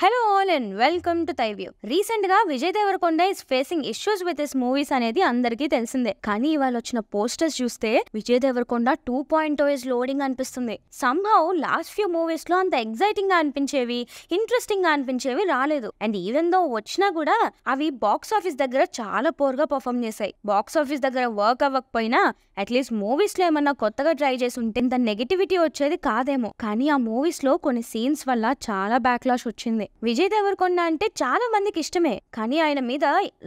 Hello all and welcome to Thyview. Recent గా Vijay Deverakonda is facing issues with his movies అనేది అందరికీ తెలిసిందే. కానీ ఇవాళ వచ్చిన పోస్టర్స్ చూస్తే విజయ్ దేవరకొండ 2.0 ఇస్ లోడింగ్ అనిపిస్తుంది. సంహౌ లాస్ట్ ఫ్యూ మూవీస్ లో అంత ఎగ్జైటింగ్ గా అనిపించేవి, ఇంట్రెస్టింగ్ గా అనిపించేవి రాలేదు. అండ్ ఈవెన్ దో వచ్చినా కూడా అవి బాక్స్ ఆఫీస్ దగ్గర చాలా పోర్ గా పర్ఫామ్ చేశాయి. బాక్స్ ఆఫీస్ దగ్గర వర్క్ అవ్వకపోయినా అట్లీస్ట్ మూవీస్ లో ఏమన్నా కొత్తగా ట్రై చేసి ఉంటే ఇంత నెగటివిటీ వచ్చేది కాదేమో. కానీ ఆ మూవీస్ లో కొన్ని సీన్స్ వల్ల చాలా బ్యాక్లాష్ వచ్చింది. విజయ్ దేవరకొండ అంటే చాలా మందికి ఇష్టమే, కానీ ఆయన మీద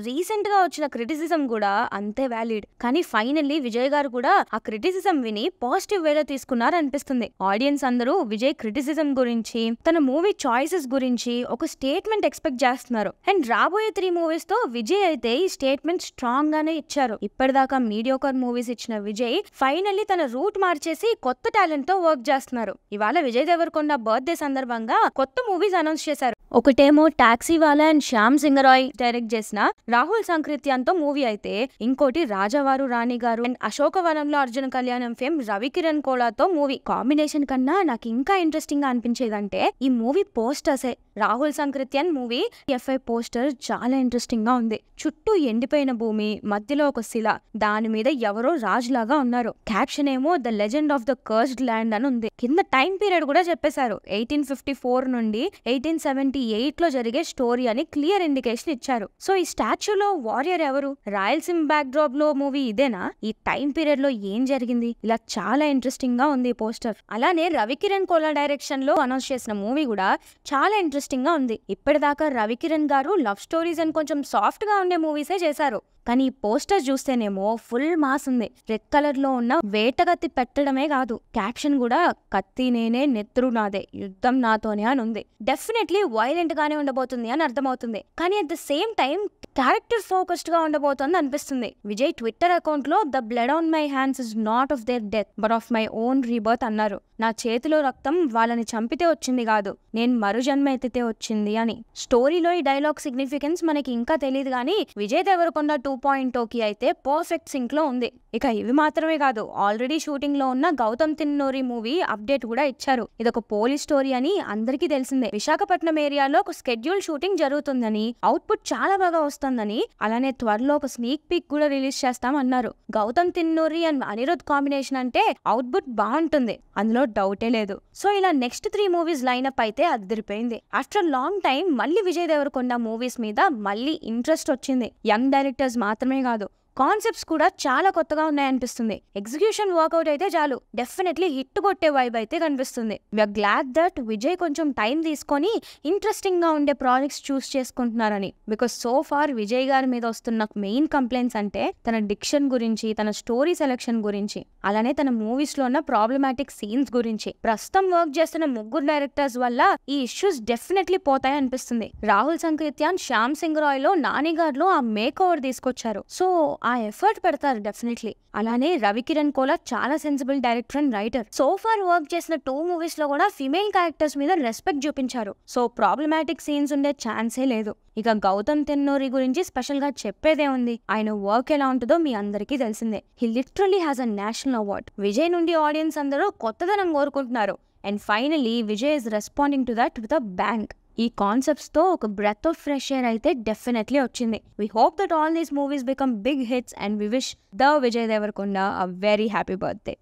రీసెంట్ గా వచ్చిన క్రిటిసిజం కూడా అంతే వ్యాలిడ్. కానీ ఫైనల్లీ విజయ్ గారు కూడా ఆ క్రిటిసిజం విని పాజిటివ్ వేలో తీసుకున్నారు అనిపిస్తుంది. ఆడియన్స్ అందరూ విజయ్ క్రిటిసిజం గురించి, తన మూవీ చాయిసెస్ గురించి ఒక స్టేట్మెంట్ ఎక్స్పెక్ట్ చేస్తున్నారు. అండ్ రాబోయే 3 మూవీస్ తో విజయ్ అయితే ఈ స్టేట్మెంట్ స్ట్రాంగ్ గానే ఇచ్చారు. ఇప్పటిదాకా మీడియోకర్ మూవీస్ ఇచ్చిన విజయ్ ఫైనల్లీ తన రూట్ మార్చేసి కొత్త టాలెంట్ తో వర్క్ చేస్తున్నారు. ఇవాళ విజయ్ దేవరకొండ బర్త్డే సందర్భంగా కొత్త మూవీస్ అనౌన్స్ చేశారు. ఒకటేమో taxi wala and Shyam Singha Roy direct చేసిన రాహుల్ సంకృత్యాన్తో మూవీ అయితే, ఇంకోటి రాజావారు రాణి గారు అండ్ అశోకవనంలో అర్జున కళ్యాణం ఫేమ్ రవికిరణ్ కోలాతో మూవీ. కాంబినేషన్ కన్నా నాకు ఇంకా ఇంట్రెస్టింగ్ గా అనిపించేదంటే ఈ మూవీ పోస్టర్సే. Rahul Sankrityan movie FI poster చాలా ఇంట్రెస్టింగ్ గా ఉంది. చుట్టూ ఎండిపోయిన భూమి, మధ్యలో ఒక శిల, దాని మీద ఎవరో రాజులాగా ఉన్నారు. క్యాప్షన్ ఏమో the legend of the cursed land అని ఉంది. కింద టైం పీరియడ్ కూడా చెప్పేశారు, 1854 నుండి 1878 లో జరిగే స్టోరీ అని క్లియర్ ఇండికేషన్ ఇచ్చారు. సో ఈ స్టాచ్యూలో వారియర్ ఎవరు? రాయలసీమ బ్యాక్ డ్రాప్ లో మూవీ ఇదేనా? ఈ టైం పీరియడ్ లో ఏం జరిగింది? ఇలా చాలా ఇంట్రెస్టింగ్ గా ఉంది ఈ పోస్టర్. అలానే రవికిరణ్ కోలా డైరెక్షన్ లో అనౌన్స్ చేసిన మూవీ కూడా చాలా ఇంట్రెస్టింగ్ గా ఉంది. ఇప్పటిదాకా రవికిరణ్ గారు లవ్ స్టోరీస్ అని కొంచెం సాఫ్ట్ గా ఉండే మూవీసే చేశారు. కానీ ఈ పోస్టర్ చూస్తేనేమో ఫుల్ మాస్ ఉంది. రెడ్ కలర్ లో ఉన్న వేటగత్తి పెట్టడమే కాదు, క్యాప్షన్ కూడా కత్తి నేనే, నెత్తురు నాదే, యుద్ధం నాతోనే అని ఉంది. డెఫినెట్లీ వైలెంట్ గానే ఉండబోతుంది అని అర్థమవుతుంది. కానీ at the same time character focused గా ఉండబోతుంది అనిపిస్తుంది. విజయ్ ట్విట్టర్ అకౌంట్ లో the blood on my hands is not of their death but of my own rebirth అన్నారు. నా చేతిలో రక్తం వాళ్ళని చంపితే వచ్చింది కాదు, నేను మరుజన్మ ఎత్తితే వచ్చింది అని. స్టోరీలో ఈ డైలాగ్ సిగ్నిఫికెన్స్ మనకి ఇంకా తెలియదు, కానీ విజయ్ దేవరకొండ 2.0కి అయితే పర్ఫెక్ట్ సింక్ లో ఉంది. ఇక ఇవి మాత్రమే కాదు, ఆల్రెడీ షూటింగ్ లో ఉన్న గౌతమ్ తిన్నూరి మూవీ అప్డేట్ కూడా ఇచ్చారు. ఇదొక పోలీస్ స్టోరీ అని అందరికీ తెలిసిందే. విశాఖపట్నం ఏరియాలో ఒక స్కెడ్యూల్ షూటింగ్ జరుగుతుందని, అవుట్పుట్ చాలా బాగా వస్తుందని, అలానే త్వరలో ఒక స్నీక్ పీక్ కూడా రిలీజ్ చేస్తామన్నారు. గౌతమ్ తిన్నూరి అండ్ అనిరుద్ కాంబినేషన్ అంటే అవుట్పుట్ బాగుంటుంది, అందులో డౌటే లేదు. సో ఇలా నెక్స్ట్ 3 మూవీస్ లైనప్ అయితే అదిరిపోయింది. ఆఫ్టర్ లాంగ్ టైం మళ్ళీ విజయ్ దేవరకొండ మూవీస్ మీద మళ్ళీ ఇంట్రెస్ట్ వచ్చింది. యంగ్ డైరెక్టర్స్ మాత్రమే కాదు, కాన్సెప్ట్స్ కూడా చాలా కొత్తగా ఉన్నాయనిపిస్తుంది. ఎగ్జిక్యూషన్ వర్కౌట్ అయితే చాలు, డెఫినెట్లీ హిట్ కొట్టే వైబ్ అయితే కనిపిస్తుంది. వీఆర్ గ్లాడ్ దట్ విజయ్ కొంచెం టైం తీసుకొని ఇంట్రెస్టింగ్ గా ఉండే ప్రాజెక్ట్స్ చూస్ చేసుకుంటున్నారని. బికాస్ సో ఫార్ విజయ్ గారి మీద వస్తున్న మెయిన్ కంప్లైంట్స్ అంటే తన డిక్షన్ గురించి, తన స్టోరీ సెలెక్షన్ గురించి, అలానే తన మూవీస్ లో ఉన్న ప్రాబ్లమాటిక్ సీన్స్ గురించి. ప్రస్తుతం వర్క్ చేస్తున్న 3 డైరెక్టర్స్ వల్ల ఈ ఇష్యూస్ డెఫినెట్లీ పోతాయి అనిపిస్తుంది. రాహుల్ సంకృత్యాన్ శ్యామ్ సింగరాయ్ లో నానిగాడ్ లో ఆ మేక్ ఓవర్ తీసుకొచ్చారు. సో ఆ ఎఫర్ట్ పెడతారు డెఫినెట్లీ. అలానే రవికిరణ్ కోలా చాలా sensible director and writer. So far work చేసిన 2 మూవీస్ లో కూడా ఫిమేల్ క్యారెక్టర్స్ మీద రెస్పెక్ట్ చూపించారు. సో ప్రాబ్లమాటిక్ సీన్స్ ఉండే ఛాన్సే లేదు. ఇక గౌతమ్ తిన్నూరి గురించి స్పెషల్ గా చెప్పేదే ఉంది. ఆయన వర్క్ ఎలా ఉంటుందో మీ అందరికీ తెలిసిందే. He literally has a national award. Vijay నుండి ఆడియన్స్ అందరూ కొత్తదనం కోరుకుంటున్నారు. And finally Vijay is responding to that with a bang. ఈ కాన్సెప్ట్స్ తో ఒక బ్రెత్ ఆఫ్ ఫ్రెష్ ఎయిర్ అయితే డెఫినెట్లీ వచ్చింది. We hope that all these movies become big hits and we wish the Vijay Devarkonda a very happy birthday.